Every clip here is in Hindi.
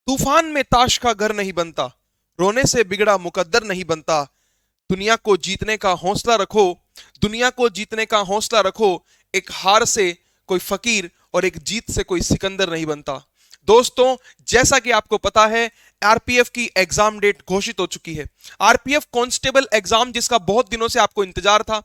तूफान में ताश का घर नहीं बनता, रोने से बिगड़ा मुकद्दर नहीं बनता। दुनिया को जीतने का हौसला रखो, दुनिया को जीतने का हौसला रखो। एक हार से कोई फकीर और एक जीत से कोई सिकंदर नहीं बनता। दोस्तों, जैसा कि आपको पता है, आरपीएफ की एग्जाम डेट घोषित हो चुकी है। आरपीएफ कांस्टेबल एग्जाम, जिसका बहुत दिनों से आपको इंतजार था।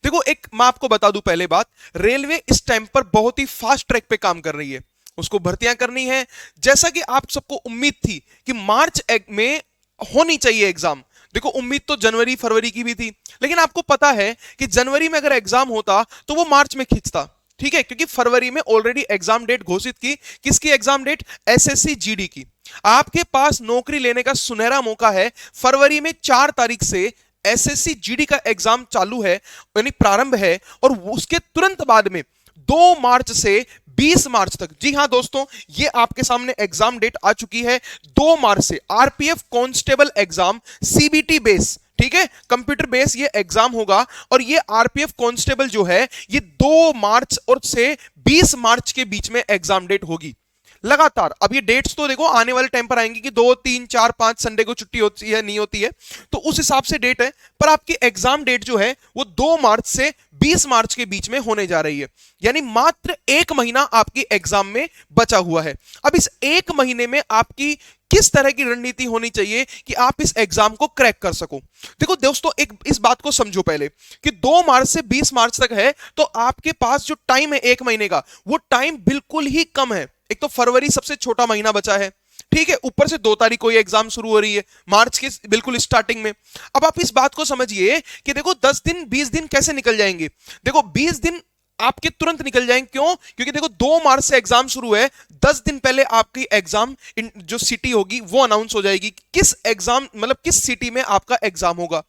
देखो, एक मैं आपको बता दूं पहले बात, रेलवे इस टाइम पर बहुत ही फास्ट ट्रैक पे काम कर रही है, उसको भर्तियां करनी है। जैसा कि आप सबको उम्मीद थी कि मार्च में होनी चाहिए एग्जाम। देखो, उम्मीद तो जनवरी फरवरी की भी थी, लेकिन आपको पता है कि जनवरी में अगर एग्जाम होता तो वो मार्च में खींचता। ठीक है, क्योंकि फरवरी में ऑलरेडी एग्जाम डेट घोषित की। किसकी एग्जाम डेट? एसएससी जीडी की। आपके पास नौकरी लेने का सुनहरा मौका है। फरवरी में 4 तारीख से एसएससी जीडी का एग्जाम चालू है, यानी प्रारंभ है, और उसके तुरंत बाद में 2 मार्च से 20 मार्च तक, जी हां दोस्तों, ये आपके सामने एग्जाम डेट आ चुकी है। 2 मार्च से RPF constable exam CBT base, ठीक है, कंप्यूटर बेस ये एग्जाम होगा। और ये आरपीएफ कांस्टेबल जो है, ये 2 मार्च और से 20 मार्च के बीच में एग्जाम डेट होगी लगातार। अब ये डेट्स तो देखो आने वाले टाइम पर आएंगी कि 2 3 4 5 संडे को छुट्टी होती है नहीं होती है, तो उस हिसाब से डेट है। पर आपकी एग्जाम डेट जो है वो 2 मार्च से 20 मार्च के बीच में होने जा रही है, यानी मात्र 1 महीना आपकी एग्जाम में बचा हुआ है। अब इस 1 महीने में आपकी किस तरह की रणनीति होनी चाहिए कि आप इस एग्जाम को क्रैक कर सको। देखो दोस्तों, एक इस बात को समझो पहले कि 2 मार्च से 20 मार्च तक है, तो आपके पास जो टाइम है 1 महीने का, वो टाइम बिल्कुल ही कम है। एक तो फरवरी सबसे छोटा महीना बचा है, ठीक है, ऊपर से 2 तारीख को ये एग्जाम शुरू हो रही है, मार्च के बिल्कुल स्टार्टिंग में। अब आप इस बात को समझिए कि देखो 10 दिन 20 दिन कैसे निकल जाएंगे। देखो 20 दिन आपके तुरंत निकल जाएंगे, क्यों? क्योंकि देखो 2 मार्च से एग्जाम शुरू है, 10 दिन पहले आपकी एग्जाम जो सिटी होगी वो अनाउंस हो जाएगी, किस एग्जाम मतलब किस सिटी में आपका एग्जाम होगा।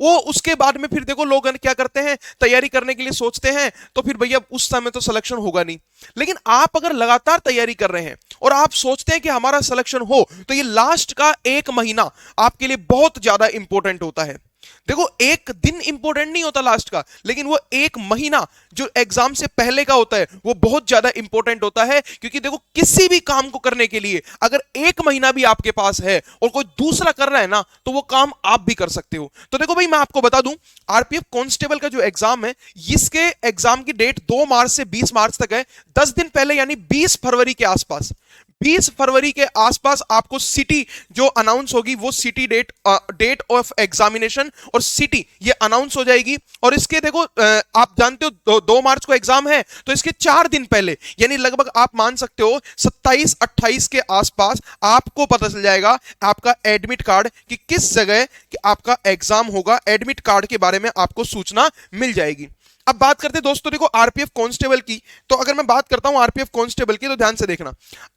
वो उसके बाद में फिर देखो लोग क्या करते हैं, तैयारी करने के लिए सोचते हैं, तो फिर भैया उस समय तो सिलेक्शन होगा नहीं। लेकिन आप अगर लगातार तैयारी कर रहे हैं और आप सोचते हैं कि हमारा सिलेक्शन हो, तो ये लास्ट का 1 महीना आपके लिए बहुत ज्यादा इंपॉर्टेंट होता है। देखो, एक दिन इंपॉर्टेंट नहीं होता लास्ट का, लेकिन वो 1 महीना जो एग्जाम से पहले का होता है वो बहुत ज्यादा इंपॉर्टेंट होता है। क्योंकि देखो, किसी भी काम को करने के लिए अगर 1 महीना भी आपके पास है और कोई दूसरा कर रहा है ना, तो वो काम आप भी कर सकते हो। तो देखो भाई, मैं आपको बता दूं, आरपीएफ कांस्टेबल का जो एग्जाम है, इसके एग्जाम की डेट 2 मार्च से 20 मार्च तक है। 10 दिन पहले यानी 20 फरवरी के आसपास, 20 फरवरी के आसपास आपको सिटी जो अनाउंस होगी, वो सिटी डेट ऑफ एग्जामिनेशन और सिटी ये अनाउंस हो जाएगी। और इसके देखो, आप जानते हो 2 मार्च को एग्जाम है, तो इसके 4 दिन पहले, यानी लगभग आप मान सकते हो 27-28 के आसपास आपको पता चल जाएगा आपका एडमिट कार्ड कि किस जगह कि आपका एग्जाम होगा। एडमिट कार्ड के बारे में आपको सूचना मिल जाएगी। अब बात करते हैं दोस्तों, देखो आरपीएफ कांस्टेबल की, तो अगर मैं बात करता हूं आरपीएफ कांस्टेबल की, तो ध्यान से देखना,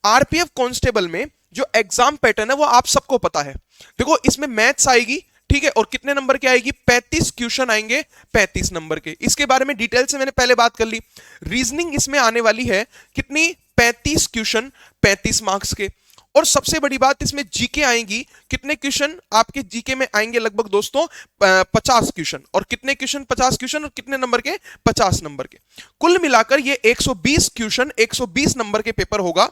आरपीएफ कांस्टेबल में जो एग्जाम पैटर्न है वो आप सबको पता है। देखो, इसमें मैथ्स आएगी, ठीक है, और कितने नंबर के आएगी? 35 क्वेश्चन आएंगे 35 नंबर के। इसके बारे में डिटेल से मैंने पहले बात कर ली। रीजनिंग इसमें आने वाली है कितनी? 35 क्वेश्चन 35 मार्क्स के। और सबसे बड़ी बात, इसमें जीके आएंगी, कितने क्वेश्चन आपके जीके में आएंगे? लगभग दोस्तों 50 क्वेश्चन। और कितने क्वेश्चन? 50 क्वेश्चन, और कितने नंबर के? 50 नंबर के। कुल मिलाकर ये 120 क्वेश्चन 120 नंबर के पेपर होगा।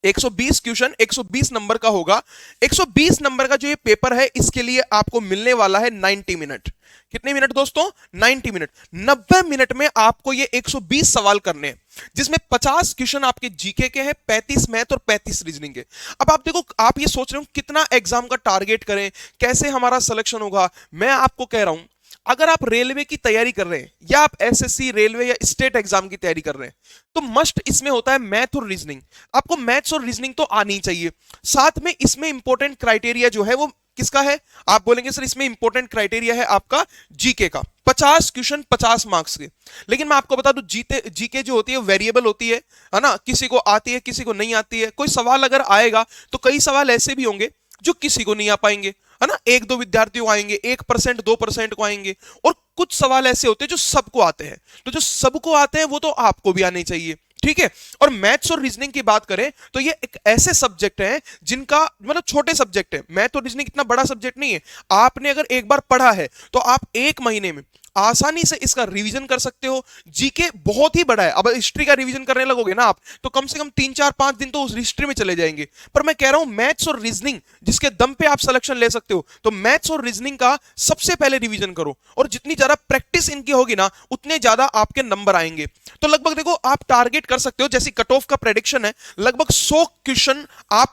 120 क्वेश्चन 120 नंबर का होगा। 120 नंबर का जो ये पेपर है, इसके लिए आपको मिलने वाला है 90 मिनट। कितने मिनट दोस्तों? 90 मिनट। 90 मिनट में आपको ये 120 सवाल करने हैं, जिसमें 50 क्वेश्चन आपके जीके के हैं, 35 मैथ और 35 रीजनिंग के। अब आप देखो, आप ये सोच रहे हो कितना एग्जाम का टारगेट करें, कैसे हमारा सिलेक्शन होगा। मैं आपको कह रहा हूं, अगर आप रेलवे की तैयारी कर रहे हैं, या आप एसएससी रेलवे या स्टेट एग्जाम की तैयारी कर रहे हैं, तो मस्ट इसमें होता है मैथ और रीजनिंग। आपको मैथ्स और रीजनिंग तो आनी चाहिए। साथ में इसमें इंपॉर्टेंट क्राइटेरिया जो है वो किसका है? आप बोलेंगे सर इसमें इंपॉर्टेंट क्राइटेरिया है आपका जीके का। 50 क्वेश्चन 50 मार्क्स के। लेकिन मैं आपको बता दूं, जीके जो होती है वेरिएबल होती है ना, किसी को आती है किसी को नहीं आती है। कोई सवाल अगर आएगा तो कई सवाल ऐसे भी होंगे जो किसी को नहीं आ पाएंगे, है ना, 1-2 विद्यार्थियों को आएंगे, 1% 2% को आएंगे। और कुछ सवाल ऐसे होते हैं जो सबको आते हैं, तो जो सबको आते हैं वो तो आपको भी आने चाहिए, ठीक है। और मैथ्स और रीजनिंग की बात करें तो ये एक ऐसे सब्जेक्ट हैं जिनका मतलब छोटे सब्जेक्ट है। मैथ और रीजनिंग इतना बड़ा सब्जेक्ट नहीं है। आपने अगर एक बार पढ़ा है तो आप 1 महीने में आसानी से इसका रिवीजन कर सकते हो। जीके बहुत ही बड़ा है, अब हिस्ट्री का रिवीजन करने लगोगे ना आप तो कम से कम 3 4 5 दिन तो उस हिस्ट्री में चले जाएंगे। पर मैं कह रहा हूं मैथ्स और रीजनिंग जिसके दम पे आप सिलेक्शन ले सकते हो, तो मैथ्स और रीजनिंग का सबसे पहले रिवीजन करो, और जितनी ज्यादा प्रैक्टिस इनकी होगी ना उतने ज्यादा आपके नंबर आएंगे। तो लगभग देखो आप टारगेट कर सकते हो, जैसे कट ऑफ का प्रेडिक्शन है लगभग 100 क्वेश्चन आप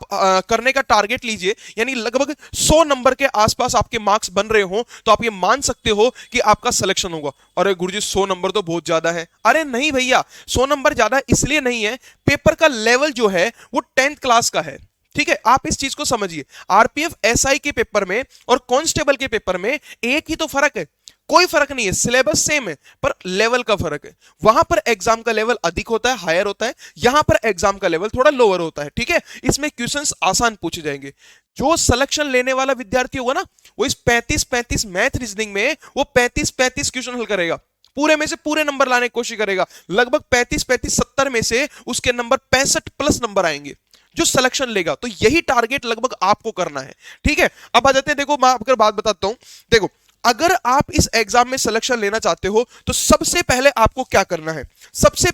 करने का टारगेट लीजिए, यानी लगभग 100 नंबर के आसपास आपके मार्क्स बन रहे हो तो आप ये मान सकते हो कि आपका सिलेक्शन होगा। अरे गुरुजी 100 नंबर तो बहुत ज्यादा है। अरे नहीं भैया, 100 नंबर ज्यादा इसलिए नहीं है, पेपर का लेवल जो है वो 10th क्लास का है। ठीक है, आप इस चीज को समझिए। आरपीएफ एसआई के पेपर में और कांस्टेबल के पेपर में एक ही तो फर्क है, कोई फर्क नहीं है, सिलेबस सेम है पर लेवल का फर्क है। वहां पर एग्जाम का लेवल अधिक होता है, हायर होता है, यहां पर एग्जाम का लेवल थोड़ा लोअर होता है। ठीक है, इसमें क्वेश्चंस आसान पूछे जाएंगे। जो सिलेक्शन लेने वाला विद्यार्थी होगा ना वो इस 35-35 मैथ रीजनिंग में वो 35-35 क्वेश्चन हल करेगा, पूरे में से पूरे नंबर लाने की कोशिश करेगा। लगभग 35-35-70 में से उसके नंबर 65 प्लस नंबर आएंगे जो सिलेक्शन लेगा। तो यही टारगेट लगभग आपको करना है। ठीक है, अब आ जाते हैं, देखो मैं आपको बात बताता हूं। देखो अगर आप इस एग्जाम में सिलेक्शन लेना चाहते हो तो सबसे पहले आपको क्या करना है, सबसे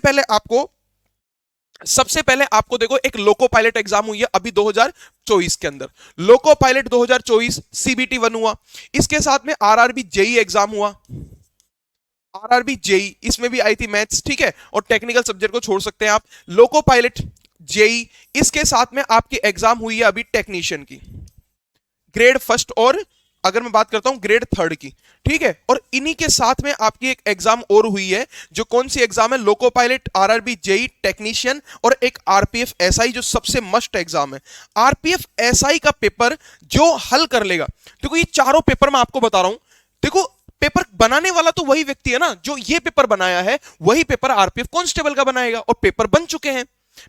पहले आपको देखो एक लोको पायलट एग्जाम हुई है अभी 2024 के अंदर, लोको पायलट 2024 सीबीटी 1 हुआ, इसके साथ में आरआरबी जेई एग्जाम हुआ, आरआरबी जेई इसमें भी आई थी मैथ्स। ठीक है, और टेक्निकल सब्जेक्ट को छोड़ सकते हैं आप, लोको पायलट जेई, इसके साथ में आपकी एग्जाम हुई है अभी टेक्नीशियन की ग्रेड फर्स्ट और अगर मैं बात करता हूं ग्रेड थर्ड की। ठीक है, और इन्हीं के साथ में आपकी एक एग्जाम और हुई है, जो कौन सी एग्जाम है, loco pilot, RRB JE, technician और एक आरपीएफ एसआई जो सबसे मस्ट एग्जाम है। आरपीएफ एसआई का पेपर जो हल कर लेगा, देखो ये चारों पेपर मैं आपको बता रहा हूं, देखो पेपर बनाने वाला तो वही व्यक्ति है ना जो ये पेपर बनाया है, वही पेपर आरपीएफ कांस्टेबल का बनाएगा, और पेपर बन चुके हैं,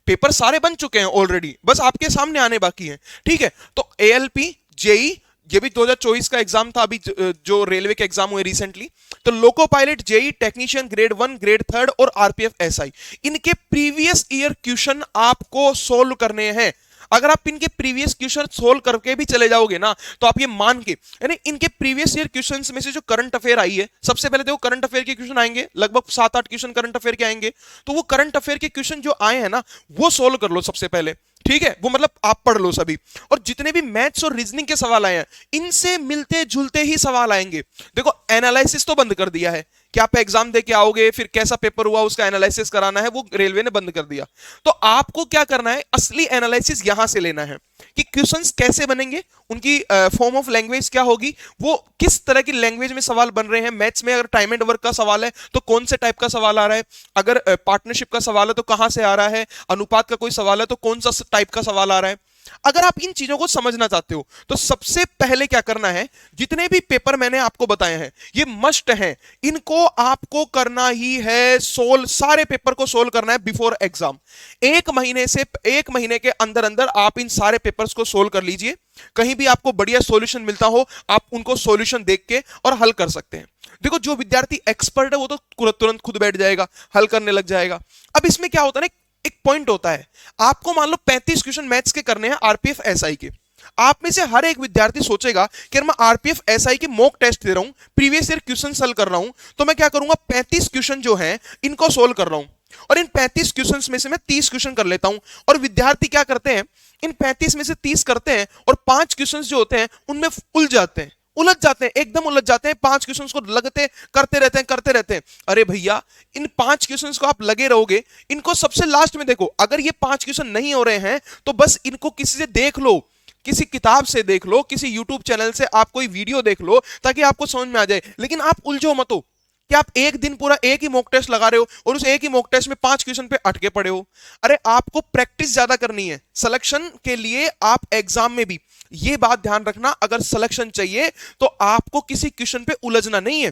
पेपर सारे बन चुके हैं ऑलरेडी, बस आपके सामने आने बाकी है। ठीक है, तो एएलपी जेई ये भी 2024 का एग्जाम था, अभी जो रेलवे के एग्जाम हुए रिसेंटली, तो loco pilot JE technician grade 1 grade 3 और आरपीएफ एसआई, इनके प्रीवियस ईयर क्वेश्चन आपको सोल्व करने हैं। अगर आप इनके प्रीवियस क्वेश्चन सोल्व करके भी चले जाओगे ना तो आप ये मान के, यानी इनके प्रीवियस ईयर क्वेश्चंस में से जो करंट अफेयर आई है, सबसे पहले देखो करंट अफेयर के क्वेश्चन आएंगे, लगभग 7-8 क्वेश्चन करंट अफेयर के आएंगे, तो वो करंट अफेयर के क्वेश्चन जो आए हैं ना वो सोल्व कर लो सबसे पहले। ठीक है, वो मतलब आप पढ़ लो सभी, और जितने भी मैथ्स और रीजनिंग के सवाल आए हैं इनसे मिलते जुलते ही सवाल आएंगे। देखो एनालिसिस तो बंद कर दिया है कि आप एग्जाम दे के आओगे फिर कैसा पेपर हुआ उसका एनालिसिस कराना है, वो रेलवे ने बंद कर दिया। तो आपको क्या करना है, असली एनालिसिस यहां से लेना है कि क्वेश्चंस कैसे बनेंगे, उनकी फॉर्म ऑफ लैंग्वेज क्या होगी, वो किस तरह की लैंग्वेज में सवाल बन रहे हैं। मैथ्स में अगर टाइम एंड वर्क का सवाल है तो कौन से टाइप का सवाल आ रहा है, अगर पार्टनरशिप का सवाल है तो कहां से आ रहा है, अनुपात का कोई सवाल है तो कौन सा टाइप का सवाल आ रहा है। अगर आप इन चीजों को समझना चाहते हो तो सबसे पहले क्या करना है, जितने भी पेपर मैंने आपको बताए हैं ये मस्ट हैं, इनको आपको करना ही है सोल्व, सारे पेपर को सोल्व करना है बिफोर एग्जाम। एक महीने के अंदर अंदर आप इन सारे पेपर्स को सोल्व कर लीजिए। कहीं भी आपको बढ़िया सॉल्यूशन मिलता हो आप उनको सॉल्यूशन देख के और हल कर सकते हैं। देखो जो विद्यार्थी एक्सपर्ट है वो तो तुरंत खुद बैठ जाएगा, हल करने लग जाएगा। अब इसमें क्या होता है ना, एक पॉइंट होता है, आपको मान लो 35 क्वेश्चन मैथ्स के करने हैं आरपीएफ एसआई के, आप में से हर एक विद्यार्थी सोचेगा कि मैं आरपीएफ एसआई की मॉक टेस्ट दे रहा हूं, प्रीवियस ईयर क्वेश्चन सॉल्व कर रहा हूं, तो मैं क्या करूंगा 35 क्वेश्चन जो हैं इनको सोल्व कर रहा हूं, और इन 35 क्वेश्चंस में से मैं 30 क्वेश्चन कर लेता हूं। और विद्यार्थी क्या करते हैं, इन 35 में से 30 करते हैं और 5 क्वेश्चंस जो होते हैं उनमें उलझ जाते हैं, एकदम उलझ जाते हैं, 5 क्वेश्चंस को लगते करते रहते हैं। अरे भैया इन 5 क्वेश्चंस को आप लगे रहोगे, इनको सबसे लास्ट में देखो, अगर ये 5 क्वेश्चन नहीं हो रहे हैं तो बस इनको किसी से देख लो, किसी किताब से देख लो, किसी यूट्यूब चैनल से आप कोई वीडियो देख लो ताकि आपको समझ में आ जाए। लेकिन आप उलझो मत हो कि आप एक दिन पूरा एक ही मॉक टेस्ट लगा रहे हो और उस एक ही मॉक टेस्ट में 5 क्वेश्चन पे अटके पड़े हो। अरे आपको प्रैक्टिस ज्यादा करनी है सिलेक्शन के लिए। आप एग्जाम में भी ये बात ध्यान रखना, अगर सिलेक्शन चाहिए तो आपको किसी क्वेश्चन पे उलझना नहीं है,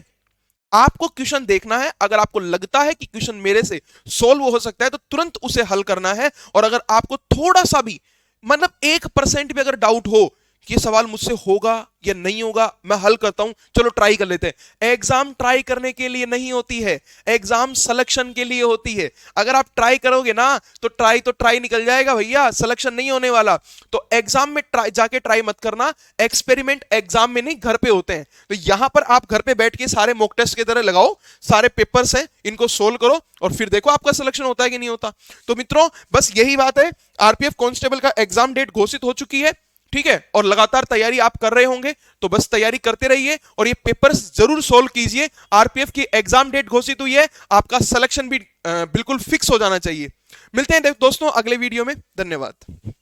आपको क्वेश्चन देखना है। अगर आपको लगता है कि क्वेश्चन मेरे से सोल्व हो सकता है तो तुरंत उसे हल करना है। और अगर आपको थोड़ा सा भी मतलब 1% भी अगर डाउट हो कि ये सवाल मुझसे होगा या नहीं होगा, मैं हल करता हूं, चलो ट्राई कर लेते हैं। एग्जाम ट्राई करने के लिए नहीं होती है, एग्जाम सिलेक्शन के लिए होती है। अगर आप ट्राई करोगे ना तो ट्राई निकल जाएगा भैया, सिलेक्शन नहीं होने वाला। तो एग्जाम में जाके ट्राई मत करना, एक्सपेरिमेंट एग्जाम में नहीं घर पे होते हैं। तो यहां पर आप घर पे बैठ के सारे मॉक टेस्ट की तरह लगाओ, सारे पेपर्स हैं इनको सोल्व करो और फिर देखो आपका सिलेक्शन होता है कि नहीं होता। तो मित्रों बस यही बात है, आरपीएफ कांस्टेबल का एग्जाम डेट घोषित हो चुकी है, ठीक है, और लगातार तैयारी आप कर रहे होंगे, तो बस तैयारी करते रहिए और ये पेपर्स जरूर सोल्व कीजिए। आरपीएफ की एग्जाम डेट घोषित हुई है, आपका सिलेक्शन भी बिल्कुल फिक्स हो जाना चाहिए। मिलते हैं दोस्तों अगले वीडियो में, धन्यवाद।